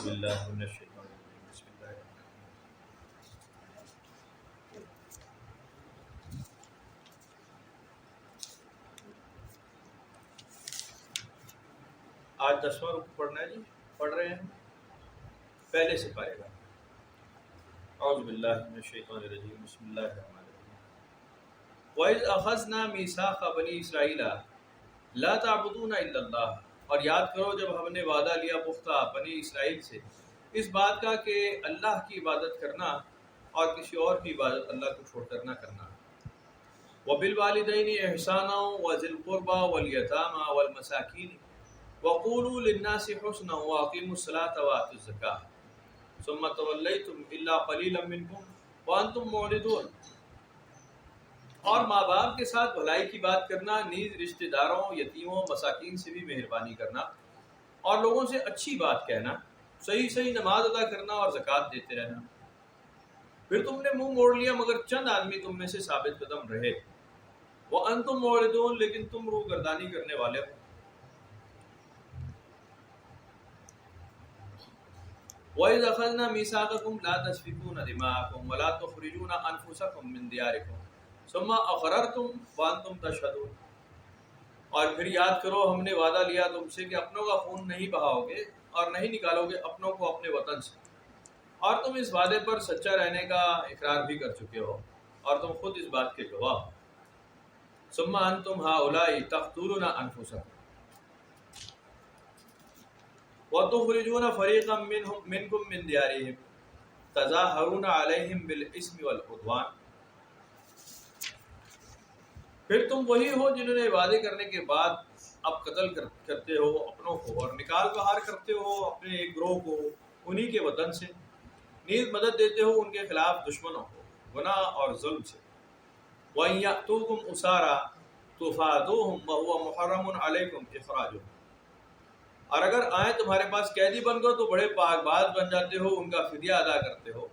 اعوذ باللہ من الشیطان الرجیم بسم اللہ الرحمن الرحیم۔ آج 10واں رکوع پڑھنا ہے جی، پڑھ رہے ہیں پہلے سے پڑھے گا۔ اعوذ باللہ من الشیطان الرجیم بسم اللہ الرحمن الرحیم۔ وَإِذْ أَخَذْنَا مِيثَاقَ بَنِي إِسْرَائِيلَ لَا تَعْبُدُونَ إِلَّا اللَّهَ، اور یاد کرو جب ہم نے وعدہ لیا پختہ بنی اسرائیل سے اس بات کا کہ اللہ کی عبادت کرنا اور کسی اور کی عبادت اللہ کو چھوڑ کر نہ کرنا۔ وَبِالْوَالِدَيْنِ إِحْسَانًا وَذِي الْقُرْبَى وَالْيَتَامَى وَالْمَسَاكِينِ وَقُولُوا لِلنَّاسِ حُسْنًا وَأَقِيمُوا الصَّلَاةَ وَآتُوا الزَّكَاةَ ثُمَّ تَوَلَّيْتُمْ إِلَّا قَلِيلًا مِّنكُمْ وَأَنتُم مُّعْرِضُونَ۔ اور ماں باپ کے ساتھ بھلائی کی بات کرنا، نیز رشتہ داروں، یتیموں، مساکین سے بھی مہربانی کرنا، اور لوگوں سے اچھی بات کہنا، صحیح صحیح نماز ادا کرنا اور زکوٰۃ دیتے رہنا۔ پھر تم نے منہ موڑ لیا مگر چند آدمی تم میں سے ثابت قدم رہے۔ وَأَنْتُمْ مُعْرِضُونَ، لیکن تم روح گردانی کرنے والے ہو۔ وَإِذْ أَخَذْنَا مِيثَاقَكُمْ لَا تَسْفِكُونَ دِمَاءَكُمْ وَلَا تُخْرِجُونَ أَنفُسَكُمْ مِنْ دِيَارِكُمْ ثُمَّ أَقْرَرْتُمْ وَأَنْتُمْ تَشْهَدُونَ۔ اور پھر یاد کرو ہم نے وعدہ لیا تم سے کہ اپنوں کا خون نہیں بہاؤ گے اور نہیں نکالو گے اپنوں کو اپنے وطن سے، اور تم اس وعدے پر سچا رہنے کا اقرار بھی کر چکے ہو اور تم خود اس بات کے گواہ ہو۔ ثم انتم هؤلاء تقتلون انفسکم وتخرجون فریقا منکم من دیارہم تظاہرون علیہم بالاسم والعدوان۔ پھر تم وہی ہو جنہوں نے وعدے کرنے کے بعد اب قتل کرتے ہو اپنوں کو اور نکال باہر کرتے ہو اپنے ایک گروہ کو انہی کے وطن سے، نیز مدد دیتے ہو ان کے خلاف دشمنوں کو گناہ اور ظلم سے۔ وَإِن يَأْتُوكُمْ أُسَارَىٰ تُفَادُوهُمْ وَهُوَ مُحَرَّمٌ عَلَيْكُمْ إِخْرَاجُهُمْ، اور اگر آئیں تمہارے پاس قیدی بن کر تو بڑے پاک باز بن جاتے ہو، ان کا فدیہ ادا کرتے ہو،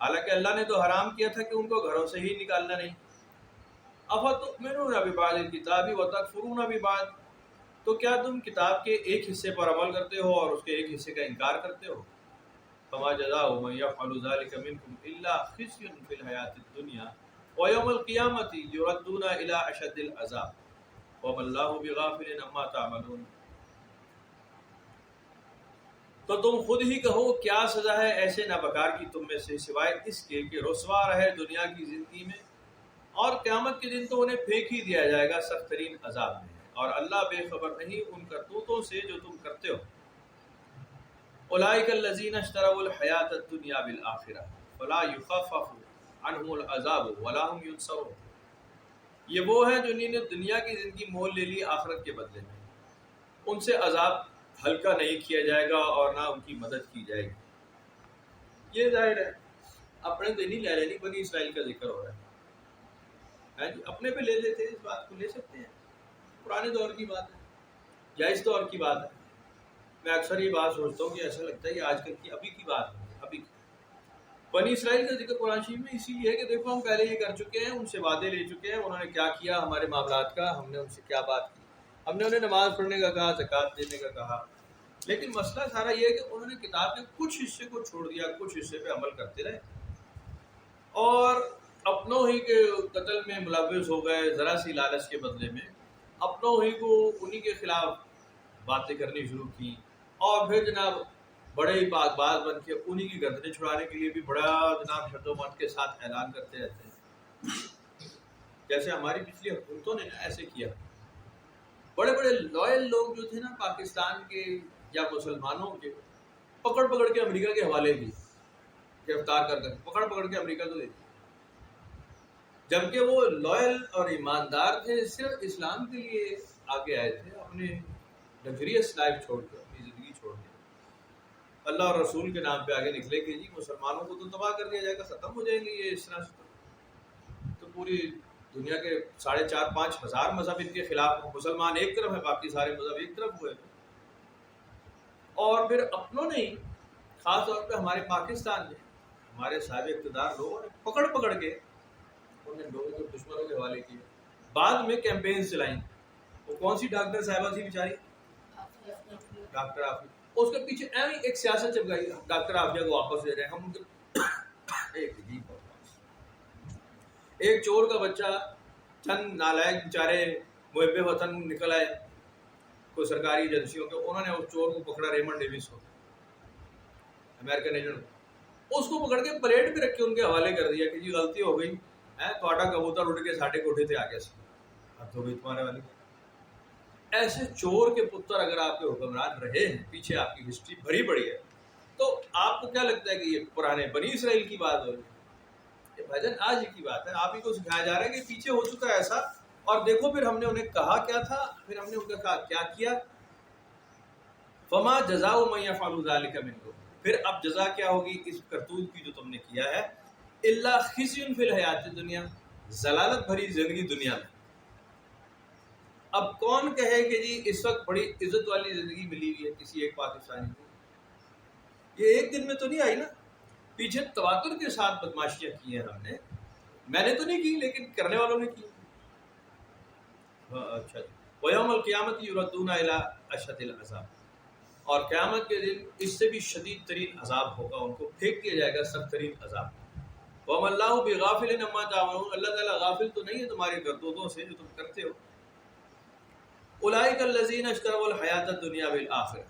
حالانکہ اللہ نے تو حرام کیا تھا کہ ان کو گھروں سے ہی نکالنا نہیں۔ أَفَتُؤْمِنُونَ بِبَعْضِ الْكِتَابِ وَتَكْفُرُونَ بِبَعْضٍ، تو کیا تم کتاب کے ایک حصے پر عمل کرتے ہو اور اس کے ایک حصے کا انکار کرتے ہو؟ فَمَا جَزَاءُ مَن يَفْعَلُ ذَلِكَ مِنكُمْ إِلَّا خِزْيٌ فِي الْحَيَاةِ الدُّنْيَا وَيَوْمَ الْقِيَامَةِ يُرَدُّونَ إِلَىٰ أَشَدِّ الْعَذَابِ وَمَا اللَّهُ بِغَافِلٍ عَمَّا تَعْمَلُونَ۔ تو تم خود ہی کہو کیا سزا ہے ایسے نابکار کی تم میں سے سوائے اس کے کہ رسوا رہے دنیا کی زندگی میں، اور قیامت کے دن تو انہیں پھینک ہی دیا جائے گا سخت ترین عذاب میں، اور اللہ بے خبر نہیں ان کرتوتوں سے جو تم کرتے ہو۔ اولئک الذین اشتروا الحیاۃ الدنیا بالآخرہ فلا یخفف عنہم العذاب ولا هم ینصرون۔ یہ وہ ہیں جو انہوں نے دنیا کی زندگی مول لے لی آخرت کے بدلے میں، ان سے عذاب ہلکا نہیں کیا جائے گا اور نہ ان کی مدد کی جائے گی۔ یہ ظاہر ہے اپنے تو نہیں لے لینی، بنی اسرائیل کا ذکر ہو رہا ہے، اپنے پہ لے لیتے اس بات کو لے سکتے ہیں، پرانے دور کی بات ہے، جائز دور کی بات ہے۔ میں اکثر یہ بات سوچتا ہوں کہ ایسا لگتا ہے کہ آج کل کی ابھی کی بات ہے، ابھی بنی اسرائیل کا ذکر قرآن شریف میں اسی لیے ہے کہ دیکھو ہم پہلے یہ کر چکے ہیں، ان سے وعدے لے چکے ہیں، انہوں نے کیا کیا ہمارے معاملات کا، ہم نے ان سے کیا بات کی، ہم نے انہیں نماز پڑھنے کا کہا، زکوٰۃ دینے کا کہا، لیکن مسئلہ سارا یہ ہے کہ انہوں نے کتاب کے کچھ حصے کو چھوڑ دیا، کچھ حصے پہ عمل کرتے رہے اور اپنوں ہی کے قتل میں ملوث ہو گئے، ذرا سی لالچ کے بدلے میں اپنوں ہی کو انہی کے خلاف باتیں کرنی شروع کی، اور پھر جناب بڑے ہی پاک باز بن کے انہی کی گردنیں چھڑانے کے لیے بھی بڑا جناب شد و مت کے ساتھ اعلان کرتے رہتے ہیں، جیسے ہماری پچھلی حکومتوں نے ایسے کیا۔ بڑے بڑے لائل لوگ جو تھے نا پاکستان کے یا مسلمانوں کے، پکڑ پکڑ کے امریکہ کے حوالے کی، گرفتار کر پکڑ پکڑ کے امریکہ کو دے دی، جبکہ وہ لائل اور ایماندار تھے، صرف اسلام کے لیے آگے آئے تھے، اپنے لگژریس لائف چھوڑ کے، اپنی زندگی چھوڑ کے اللہ اور رسول کے نام پہ آگے نکلے کہ جی مسلمانوں کو تو تباہ کر دیا جائے گا، ختم ہو جائیں گے یہ اس طرح سے، تو پوری دنیا کے 4,500 5,000 مذہب ان کے خلاف، مسلمان ایک طرف ہے باقی سارے مذہب ایک طرف ہوئے، اور پھر اپنوں نے خاص طور پہ ہمارے پاکستان میں ہمارے صاحب اقتدار لوگوں نے پکڑ پکڑ کے انہیں لوگوں کو دشمنوں کے حوالے کیے، بعد میں کیمپین چلائیں، وہ کون سی ڈاکٹر صاحبہ تھی بیچاری، ڈاکٹر آفی، اس کے پیچھے ایک سیاست چپکائی، ڈاکٹر عافیہ کو واپس لے رہے ہیں ہم. ایک عجیب بات، ایک چور کا بچہ، چند نالائق بیچارے محب وطن نکل آئے کوئی سرکاری ایجنسیوں کے، انہوں نے اس چور کو پکڑا، ریمنڈ ڈیوس کو، امریکن ایجنٹ، اس کو پکڑ کے پلیٹ پہ رکھ کے ان کے حوالے کر دیا کہ جی غلطی ہو گئی ہے، تھوڑا کبوتر اڑ کے ساڈے کوٹھے تے آ گیا سی، اب تو گئی تمہارے والی. ایسے چور کے پتر اگر آپ کے حکمران رہے ہیں، پیچھے آپ کی ہسٹری بھری پڑی ہے، تو آپ کو کیا لگتا ہے کہ یہ پرانے بنی اسرائیل کی بات ہو رہی ہے؟ یہ بھجن آج ہی کی بات ہے، آپ ہی کو سکھایا جا رہا ہے کہ پیچھے ہو چکا ہے ایسا. اور دیکھو پھر ہم نے انہیں کہا کیا تھا، پھر ہم نے ان کا کہا کیا کیا. فما جزاء من يفعل ذلك منكم، پھر اب جزا کیا ہوگی اس کرتوت کی جو تم نے کیا ہے، الا خزي في الحیات الدنیا، ضلالت بھری زندگی دنیا میں. اب کون کہے کہ جی اس وقت بڑی عزت والی زندگی ملی ہوئی ہے کسی ایک پاکستانی کو؟ یہ ایک دن میں تو نہیں آئی نا، پیچھے تواتر کے ساتھ بدماشیاں کی ہیں ہم نے، میں نے تو نہیں کی لیکن کرنے والوں نے کی. اچھا جی. وَيَوْمَ الْقِيَامَةِ يُرَدُّونَ إِلَىٰ أَشَدِّ الْعَذَابِ، اور قیامت کے دن اس سے بھی شدید ترین عذاب ہوگا، ان کو پھینک دیا جائے گا سخت ترین عذاب. وَمَا اللَّهُ بِغَافِلٍ عَمَّا تَعْمَلُونَ، اللہ تعالیٰ غافل تو نہیں ہے تمہاری کرتوتوں سے جو تم کرتے ہو. أُولَٰئِكَ الَّذِينَ اشْتَرَوُا الْحَيَاةَ الدُّنْيَا بِالْآخِرَةِ،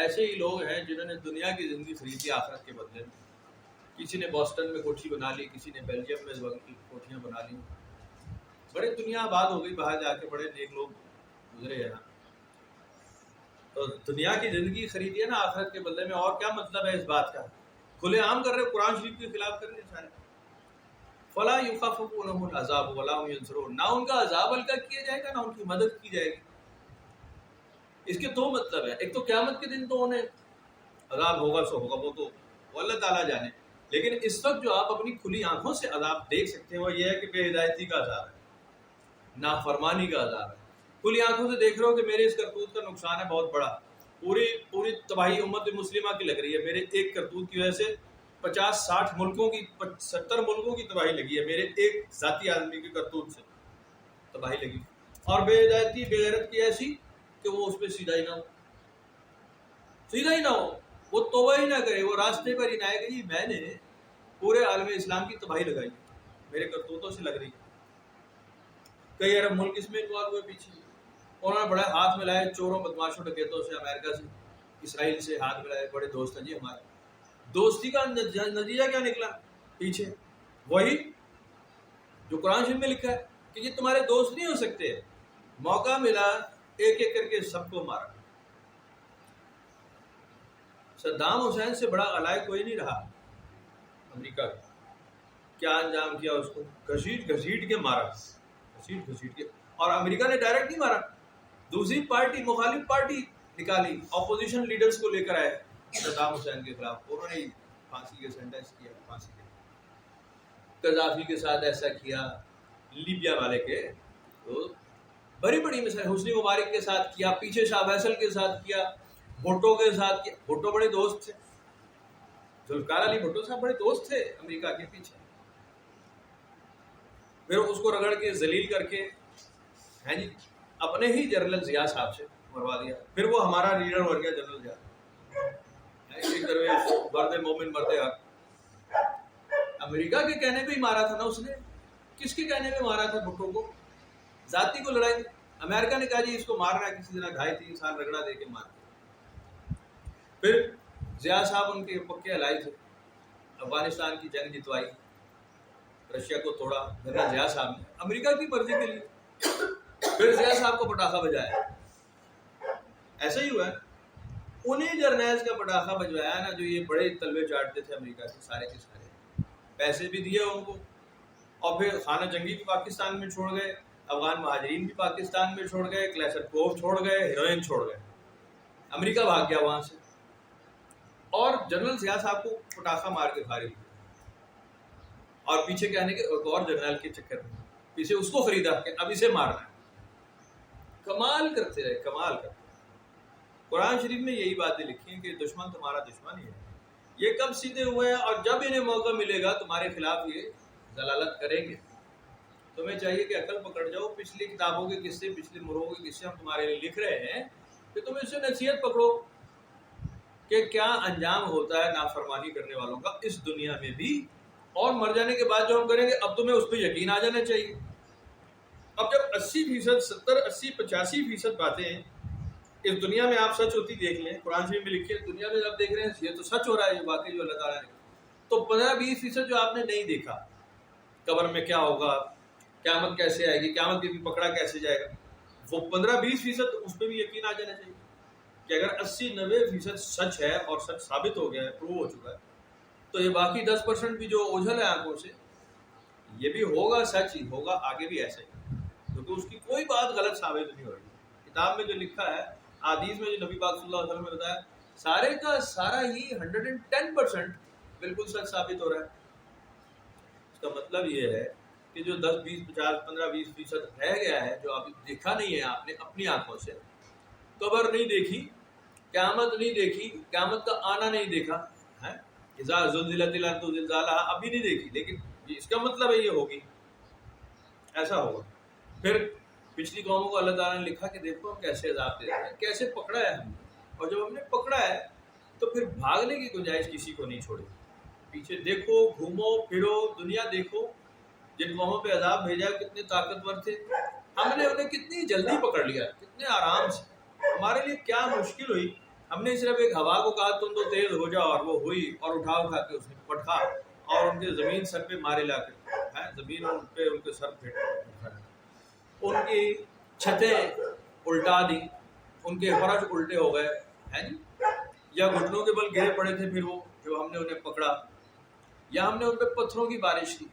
ایسے ہی لوگ ہیں جنہوں نے دنیا کی زندگی خریدی آخرت کے بدلے میں. کسی نے بوسٹن میں کوٹھی بنا لی، کسی نے بیلجیم میں کوٹھیاں بنا لی، بڑے دنیا آباد ہو گئی، باہر جا کے بڑے نیک لوگ گزرے ہیں. تو دنیا کی زندگی خریدی ہے نا آخرت کے بدلے میں، اور کیا مطلب ہے اس بات کا؟ کھلے عام کر رہے، قرآن شریف کے خلاف کر رہے ہیں سارے. فلا يخفف عنهم العذاب ولا هم ينصرون، نہ ان کا عذاب ہلکا کیا جائے گا نہ ان کی مدد کی جائے گی. اس کے دو مطلب ہے، ایک تو قیامت کے دن تو انہیں عذاب ہوگا سو ہوگا، وہ تو اللہ تعالیٰ جانے، لیکن اس وقت جو آپ اپنی کھلی آنکھوں سے عذاب دیکھ سکتے ہیں وہ یہ ہے کہ بے ہدایتی کا عذاب ہے، نافرمانی کا عذاب ہے. کھلی آنکھوں سے دیکھ رہے ہو کہ میرے اس کرتوت کا نقصان ہے بہت بڑا، پوری تباہی امت مسلمہ کی لگ رہی ہے، میرے ایک کرتوت کی وجہ سے 50-60 ملکوں کی 70 ملکوں کی تباہی لگی ہے، میرے ایک ذاتی آدمی کے کرتوت سے تباہی لگی. اور بے ہدایتی بے غیرت کی ایسی کہ وہ اس پہ سیدھا ہی نہ ہو، وہ توبہ ہی نہ کرے، وہ راستے پر ہی نہ آئے کہ جی میں نے پورے عالم اسلام کی تباہی لگائی میرے کرتوتوں سے لگ رہی. کئی عرب ملک اس میں انوالو ہوئے پیچھے، انہوں نے بڑے ہاتھ ملائے چوروں بدماشوں ڈکیتوں سے، امریکہ سے اسرائیل سے ہاتھ ملائے، بڑے دوست ہیں جی ہمارے. دوستی کا نتیجہ کیا نکلا؟ پیچھے وہی جو قرآن شریف میں لکھا ہے کہ یہ تمہارے دوست نہیں ہو سکتے. موقع ملا ایک ایک کر کے سب کو مارا. صدام حسین سے بڑا غلائق کوئی نہیں رہا امریکہ کا. کیا انجام کیا؟ اس کو گھسیٹ کے مارا، گھسیٹ کے. اور امریکہ نے ڈائریکٹ نہیں مارا، دوسری پارٹی مخالف پارٹی نکالی، اپوزیشن لیڈرز کو لے کر آئے صدام حسین کے خلاف، انہوں نے پھانسی کے سینٹنس کیا. پھانسی کے قذافی کے ساتھ ایسا کیا، لیبیا والے کے تو بڑی بڑی مثال، حسنی مبارک کے ساتھ کیا، پیچھے شاہ فیصل کے ساتھ کیا، بھٹو کے ساتھ کیا. بھٹو بڑے دوست تھے، ذوالفقار علی بھٹو صاحب بڑے دوست تھے امریکہ کے پیچھے. پھر اس کو رگڑ کے ذلیل کر کے ہیں جی اپنے ہی جنرل ضیاء صاحب سے مروا دیا. پھر وہ ہمارا لیڈر بن گیا جنرل ضیاء، ایک درویش مرد مومن مرد حق. امریکہ کے کہنے پہ ہی مارا تھا نا اس نے. کس کے کہنے پہ مارا تھا بھٹو کو؟ ذاتی کو لڑائی. امریکہ نے کہا جی اس کو مارنا ہے، کسی طرح 2.5-3 سال رگڑا دے کے مار. پھر ضیاء صاحب ان کے پکے الائی تھے، افغانستان کی جنگ جتوائی، رشیا کو توڑا جنرل ضیاء صاحب نے امریکہ کی مرضی کے لیے. پھر ضیاء صاحب کو پٹاخہ بجایا، ایسا ہی ہوا ہے. انہیں جرنیلز کا پٹاخہ بجوایا نا جو یہ بڑے تلوے چاٹتے تھے امریکہ سے، سارے کے سارے پیسے بھی دیے ان کو. اور پھر خانہ جنگی بھی پاکستان میں چھوڑ گئے، افغان مہاجرین بھی پاکستان میں چھوڑ گئے، کلیشنکوف چھوڑ گئے، ہیروئن چھوڑ گئے، امریکہ بھاگ گیا وہاں سے. اور جنرل ضیاء صاحب کو پٹاخہ مار کے فارغ کیا. اور پیچھے کہنے کے ایک اور جنرل کے چکر میں پیچھے اس کو خریدا کہ اب اسے مارنا ہے. کمال کرتے رہے، کمال کرتے. قرآن شریف میں یہی باتیں لکھی ہیں کہ دشمن تمہارا دشمن ہی ہے. یہ کب سیدھے ہوئے ہیں؟ اور جب انہیں موقع ملے گا تمہارے خلاف یہ ضلالت کریں گے. تمہیں چاہیے کہ عقل پکڑ جاؤ، پچھلی کتابوں کے قصے، پچھلے مرغوں کے قصے ہم تمہارے لیے لکھ رہے ہیں کہ تم اس سے نصیحت پکڑو. کہ کیا انجام ہوتا ہے نافرمانی کرنے والوں کا اس دنیا میں بھی، اور مر جانے کے بعد جو ہم کریں گے اب تمہیں اس پہ یقین آ جانا چاہیے۔ اب جب 80%، 70، 80، 85% باتیں اس دنیا میں آپ سچ ہوتی دیکھ لیں، قرآن شریف میں لکھی ہے، دنیا میں جب دیکھ رہے ہیں یہ تو سچ ہو رہا ہے، یہ واقعی جو اللہ تعالیٰ نے، تو 15-20% جو آپ نے نہیں دیکھا، قبر میں کیا ہوگا، قیامت کیسے آئے گی، قیامت کے دن پکڑا کیسے جائے گا، وہ 15-20% اس پہ بھی یقین آ جانا چاہیے کہ اگر 80-90% سچ ہے اور سچ ثابت ہو گیا ہے، پروو ہو چکا ہے، تو یہ باقی 10% بھی جو اوجھل ہے آنکھوں سے، یہ بھی ہوگا، سچ ہی ہوگا، آگے بھی ایسے ہی، کیونکہ اس کی کوئی بات غلط ثابت نہیں ہوگی۔ کتاب میں جو لکھا ہے، حدیث میں جو نبی پاک صلی اللہ علیہ وسلم نے بتایا، سارے کا سارا ہی 110% بالکل سچ ثابت ہو رہا ہے۔ اس کا مطلب یہ ہے کہ جو 10، 20، 50، 15-20% رہ گیا ہے، جو ابھی دیکھا نہیں ہے آپ نے اپنی آنکھوں سے، قبر نہیں دیکھی، قیامت نہیں دیکھی، قیامت کا آنا نہیں دیکھا ہے، اذا زلزلت الارض زلزالها ابھی نہیں دیکھی، لیکن اس کا مطلب ہے یہ ہوگی، ایسا ہوگا۔ پھر پچھلی قوموں کو اللہ تعالیٰ نے لکھا کہ دیکھو ہم کیسے عذاب دے رہے ہیں، کیسے پکڑا ہے ہم نے، اور جب ہم نے پکڑا ہے تو پھر بھاگنے کی گنجائش کسی کو نہیں چھوڑی، پیچھے دیکھو، گھومو پھرو، دنیا دیکھو، جن قوموں پہ عذاب بھیجا کتنے طاقتور تھے، ہم نے انہیں کتنی جلدی پکڑ لیا، کتنے آرام سے، ہمارے لیے کیا مشکل ہوئی، ہم نے صرف ایک ہوا کو کہا تم تو تیز ہو جاؤ، اور وہ ہوئی، اور اٹھا کے اس نے پٹھا، اور ان کے زمین سر پہ مارے لا کے، زمین ان پہ ان کے سر پہ ان کی چھتیں الٹا دی، ان کے فرش الٹے ہو گئے ہیں جی، یا گھٹنوں کے بل گرے پڑے تھے پھر وہ جو ہم نے انہیں پکڑا، یا ہم نے ان پہ پتھروں کی بارش کی،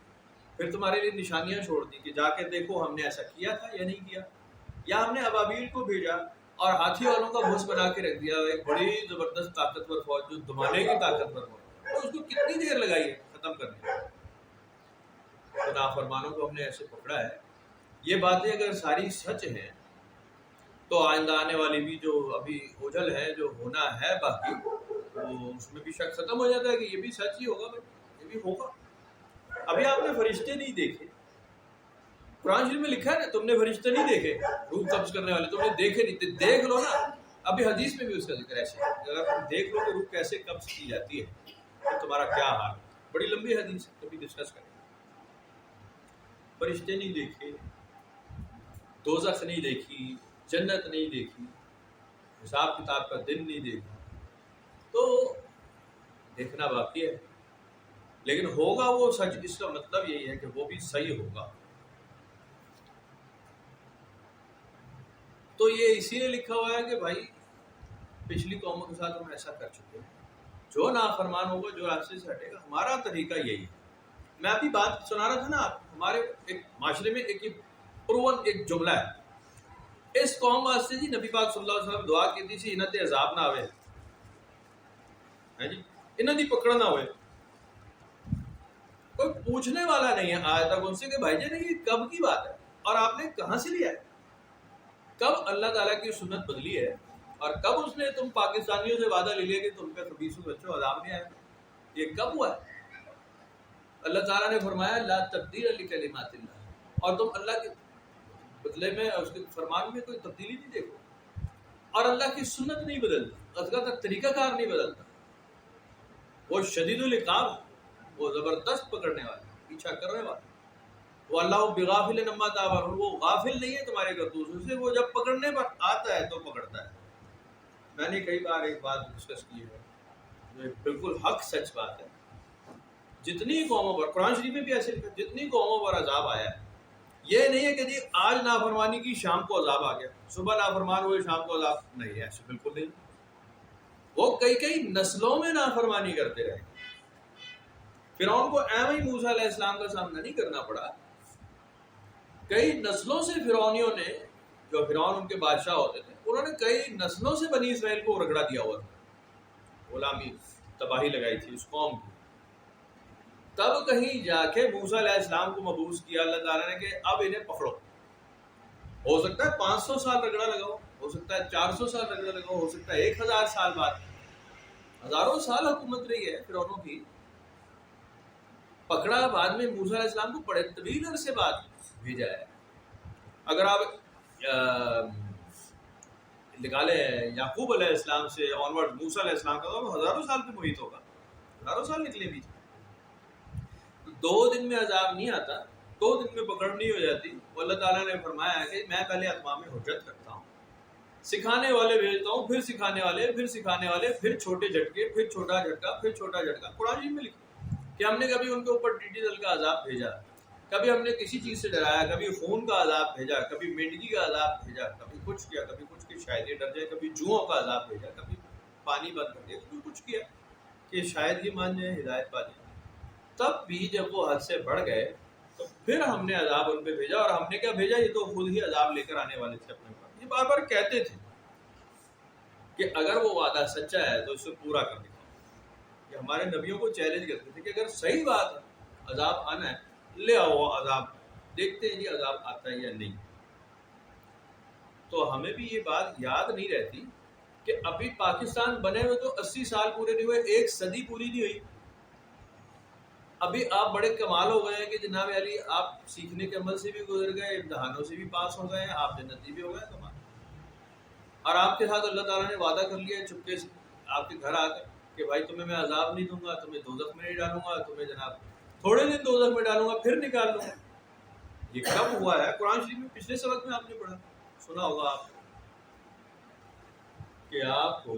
پھر تمہارے لیے نشانیاں چھوڑ دی کہ جا کے دیکھو ہم نے ایسا کیا تھا یا نہیں کیا، یا ہم نے ابابیل کو بھیجا اور ہاتھی والوں کا بھوس بنا کے رکھ دیا، ایک بڑی زبردست طاقتور فوج جو دمانے کی طاقتور فوج، تو اس کو کتنی دیر لگائی ہے ختم کرنے میں، تو نافرمانوں کو ہم نے ایسے پکڑا ہے۔ یہ باتیں اگر ساری سچ ہیں تو آئندہ آنے والی بھی جو ابھی اوجھل ہے، جو ہونا ہے باقی، وہ اس میں بھی شک ختم ہو جاتا ہے کہ یہ بھی سچ ہی ہوگا، یہ بھی ہوگا۔ ابھی آپ نے فرشتے نہیں دیکھے، قرآن شریف میں لکھا ہے نا، تم نے فرشتے نہیں دیکھے روح قبض کرنے والے، تم نے دیکھے نہیں، دیکھ لو نا۔ ابھی حدیث میں بھی اس کا ذکر ایسے ہے، اگر تم دیکھ لو کہ روح کیسے قبض کی جاتی ہے تو تمہارا کیا حال، بڑی لمبی حدیث ہے، کبھی ڈسکس کریں۔ فرشتے نہیں دیکھے، دوزخ نہیں دیکھی، جنت نہیں دیکھی، حساب کتاب کا دن نہیں دیکھا، تو دیکھنا باقی ہے، لیکن ہوگا وہ سچ، اس کا مطلب یہی ہے کہ وہ بھی صحیح ہوگا۔ تو یہ اسی لیے لکھا ہوا ہے کہ بھائی پچھلی قوموں کے ساتھ ہم ایسا کر چکے ہیں، جو نافرمان ہوگا، جو راستے سے ہٹے گا، ہمارا طریقہ یہی ہے۔ میں ابھی بات سنا رہا تھا نا، ہمارے ایک معاشرے میں ایک پروون ایک جملہ ہے، اس قوم واسطے جی نبی پاک صلی اللہ علیہ وسلم دعا کی تھی انہاں تے عذاب نہ آوے، ہے جی، انہاں دی پکڑ نہ ہوئے۔ کوئی پوچھنے والا نہیں ہے آج تک ان سے کہ بھائی جان یہ کب کی بات ہے اور آپ نے کہاں سے لیا ہے، کب اللہ تعالیٰ کی سنت بدلی ہے، اور کب اس نے تم پاکستانیوں سے وعدہ لے لیا کہ تم پہ خبیث بچوں عذاب نہیں آئے، یہ کب ہوا ہے؟ اللہ تعالیٰ نے فرمایا لا تبدیل لکلمات اللہ، اور تم اللہ کے بدلے میں اس کے فرمان میں کوئی تبدیلی نہیں دیکھو، اور اللہ کی سنت نہیں بدلتی، اللہ کا طریقہ کار نہیں بدلتا، وہ شدید العقاب، وہ زبردست پکڑنے والا، پیچھا کرنے والا، وہ اللہ بغافل عما تعملون، وہ غافل نہیں ہے تمہارے کرتوتوں سے، وہ جب پکڑنے پر آتا ہے تو پکڑتا ہے۔ میں نے کئی بار ایک بات ڈسکس کی ہے جو بالکل حق سچ بات ہے، جتنی قوموں پر قرآن شریف میں بھی ایسے لکھا، جتنی قوموں پر عذاب آیا ہے، یہ نہیں ہے کہ جی آج نافرمانی کی شام کو عذاب آ گیا، صبح نافرمان ہوئے شام کو عذاب، نہیں، ایسے بالکل نہیں، وہ کئی نسلوں میں نافرمانی کرتے رہے۔ فرعون کو ایویں ہی موسیٰ علیہ السلام کا سامنا نہیں کرنا پڑا، کئی نسلوں سے فرعونیوں نے، جو فرعون ان کے بادشاہ ہوتے تھے، انہوں نے کئی نسلوں سے بنی اسرائیل کو رگڑا دیا ہوا تھا، غلامی تباہی لگائی تھی اس قوم کی، تب کہیں جا کے موسیٰ علیہ السلام کو مبعوث کیا اللہ تعالیٰ نے کہ اب انہیں پکڑو، ہو سکتا ہے 500 سال رگڑا لگاؤ، ہو سکتا ہے 400 سال رگڑا لگاؤ، ہو سکتا ہے 1000 سال بعد، ہزاروں سال حکومت رہی ہے فرعونوں کی، پکڑا بعد میں موسیٰ علیہ السلام کو بڑے طویل عرصے بعد بھیجا ہے۔ اگر آپ نکالے یعقوب علیہ السلام سے آنورڈ موسیٰ علیہ السلام کا تو ہزاروں سال پہ محیط ہوگا، ہزاروں سال نکلے بھی. 2 دن میں عذاب نہیں آتا، 2 دن میں پکڑ نہیں ہو جاتی. وہ اللہ تعالیٰ نے فرمایا ہے کہ میں پہلے اتمام حجت کرتا ہوں، سکھانے والے بھیجتا ہوں، پھر سکھانے والے، پھر سکھانے والے، پھر چھوٹے جھٹکے، پھر چھوٹا جھٹکا، پھر چھوٹا جھٹکا. قرآن میں لکھا کہ ہم نے کبھی ان کے اوپر ٹیٹی دل کا عذاب بھیجا، کبھی ہم نے کسی چیز سے ڈرایا، کبھی خون کا عذاب بھیجا، کبھی مینڈی کا عذاب بھیجا، کبھی کچھ کیا، کبھی کچھ کی شاید یہ ڈر جائے، کبھی جوؤں کا عذاب بھیجا، کبھی پانی بند کر دیا، کبھی کچھ کیا کہ شاید یہ مان جائیں، ہدایت پا جائیں. تب بھی جب وہ حد سے بڑھ گئے تو پھر ہم نے عذاب ان پہ بھیجا. اور ہم نے کیا بھیجا؟ یہ تو خود ہی عذاب لے کر آنے والے تھے اپنے پاس. یہ بار بار کہتے تھے کہ اگر وہ وعدہ سچا ہے تو اسے پورا کر دکھاؤ. یہ ہمارے نبیوں کو چیلنج کرتے تھے کہ اگر صحیح بات ہے عذاب آنا ہے لے آؤ عذاب، دیکھتے ہیں جی عذاب آتا ہے یا نہیں. تو ہمیں بھی یہ بات یاد نہیں رہتی کہ ابھی پاکستان بنے ہوئے تو 80 سال پورے نہیں ہوئے، 1 صدی پوری نہیں ہوئی. ابھی آپ بڑے کمال ہو گئے ہیں کہ جناب علی آپ سیکھنے کے عمل سے بھی گزر گئے، امتحانوں سے بھی پاس ہو گئے، آپ جنتی بھی ہو گئے کمال. اور آپ کے ساتھ اللہ تعالیٰ نے وعدہ کر لیا چپکے سے آپ کے گھر آ کر کہ بھائی تمہیں میں عذاب نہیں دوں گا، تمہیں دوزخ میں نہیں ڈالوں گا، تمہیں جناب تھوڑے دن دوزخ میں ڈالوں گا پھر نکال لوں گا. یہ کب ہوا ہے؟ قرآن شریف میں پچھلے سبق میں آپ نے پڑھا، سنا ہوگا آپ کہ آپ کو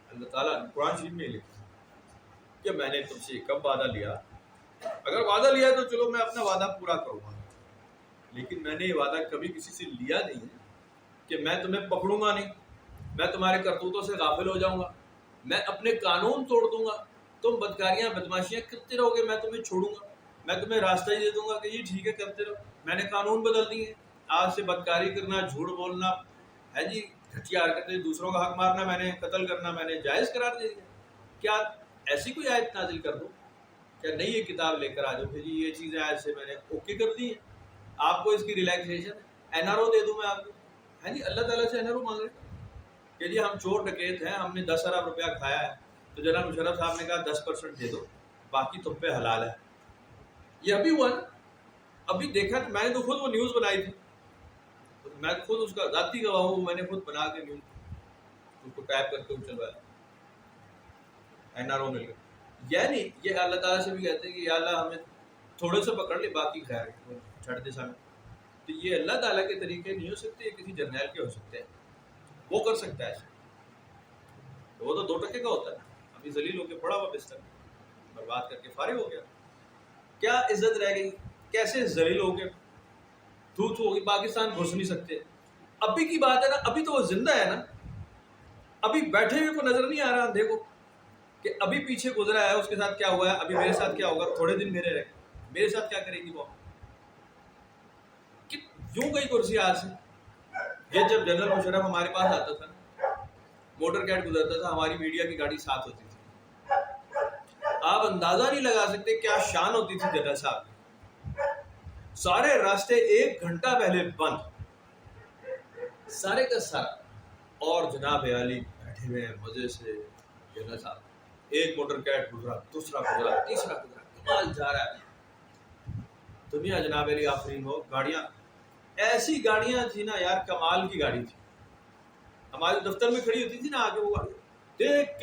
اللہ تعالیٰ نے قرآن شریف میں لکھا کہ میں نے تم سے کب وعدہ لیا. اگر وعدہ لیا تو چلو میں اپنا وعدہ پورا کروں گا، لیکن میں نے یہ وعدہ کبھی کسی سے لیا نہیں ہے کہ میں تمہیں پکڑوں گا نہیں، میں تمہارے کرتوتوں سے غافل ہو جاؤں گا، میں اپنے قانون توڑ دوں گا، تم بدکاریاں بدماشیاں کرتے رہو گے، میں تمہیں چھوڑوں گا، میں تمہیں راستہ ہی دے دوں گا کہ یہ ٹھیک ہے کرتے رہو. میں نے قانون بدل دیے، آج سے بدکاری کرنا، جھوٹ بولنا ہے جی، گھٹیا حرکتیں، دوسروں کا حق مارنا، میں نے قتل کرنا میں نے جائز قرار دے دیا. کیا ایسی کوئی آیت نازل کر دو؟ کیا نہیں یہ کتاب لے کر آ جاؤ کہ جی یہ چیزیں آج سے میں نے اوکے کر دی ہیں، آپ کو اس کی ریلیکسیشن این آر او دے دوں میں آپ کو؟ ہے جی اللہ تعالیٰ سے این آر او مانگ رہے کہ جی ہم چور ڈکیت ہیں، ہم نے 10 ارب روپیہ کھایا ہے، تو جناب مشرف صاحب نے کہا 10% دے دو، باقی تم پہ حلال ہے. یہ ابھی ہوا نا، ابھی دیکھا، میں نے تو خود وہ نیوز بنائی تھی، میں خود اس کا ذاتی گواہ ہوں، میں نے خود بنا کے نیوز اس کو ٹائپ کر کے چلوایا، این آر او مل گیا. یعنی یہ اللہ تعالیٰ سے بھی کہتے ہیں کہ یا اللہ ہمیں تھوڑے سے پکڑ لے، باقی خیر چھڑ دے سامنے. تو یہ اللہ تعالیٰ کے طریقے نہیں ہو سکتے، یہ کسی جرنیل کے ہو سکتے ہیں، وہ کر سکتا ہے. تو وہ تو 2 ٹکے کا ہوتا ہے، ابھی ذلیل ہو کے پڑا ہوا بستر برباد کر کے فارغ ہو گیا. کیا عزت رہ گئی؟ کیسے ذلیل ہو کے تھو ہو گئی، پاکستان گھس نہیں سکتے. ابھی کی بات ہے نا، ابھی تو وہ زندہ ہے نا، ابھی بیٹھے ہوئے کو نظر نہیں آ رہا دیکھو کہ ابھی پیچھے گزرا ہے، اس کے ساتھ کیا ہوا ہے، ابھی میرے ساتھ کیا ہوگا، تھوڑے دن میرے رہے، میرے ساتھ کیا کرے گی وہ؟ کہ یوں گئی کرسی آج سے. یہ جب جنرل مشرف ہمارے پاس آتا تھا، موٹر کیٹ گزرتا تھا، ہماری میڈیا کی گاڑی ساتھ ہوتی تھی، آپ اندازہ نہیں لگا سکتے کیا شان ہوتی تھی جنرل صاحب. سارے راستے 1 گھنٹہ پہلے بند، سارے کا سارا، اور جناب علی بیٹھے ہوئے ہیں مزے سے. جنرل صاحب ایک موٹر کیٹ گزرا، دوسرا گزرا، تیسرا گزرا، کمال جا رہا ہے دنیا. جناب علی آفرین ہو، گاڑیاں ایسی گاڑیاں تھی نا یار، کمال کی گاڑی تھی. ہمارے دفتر میں کھڑی ہوتی تھی نا آگے وہ گاڑی، دیکھ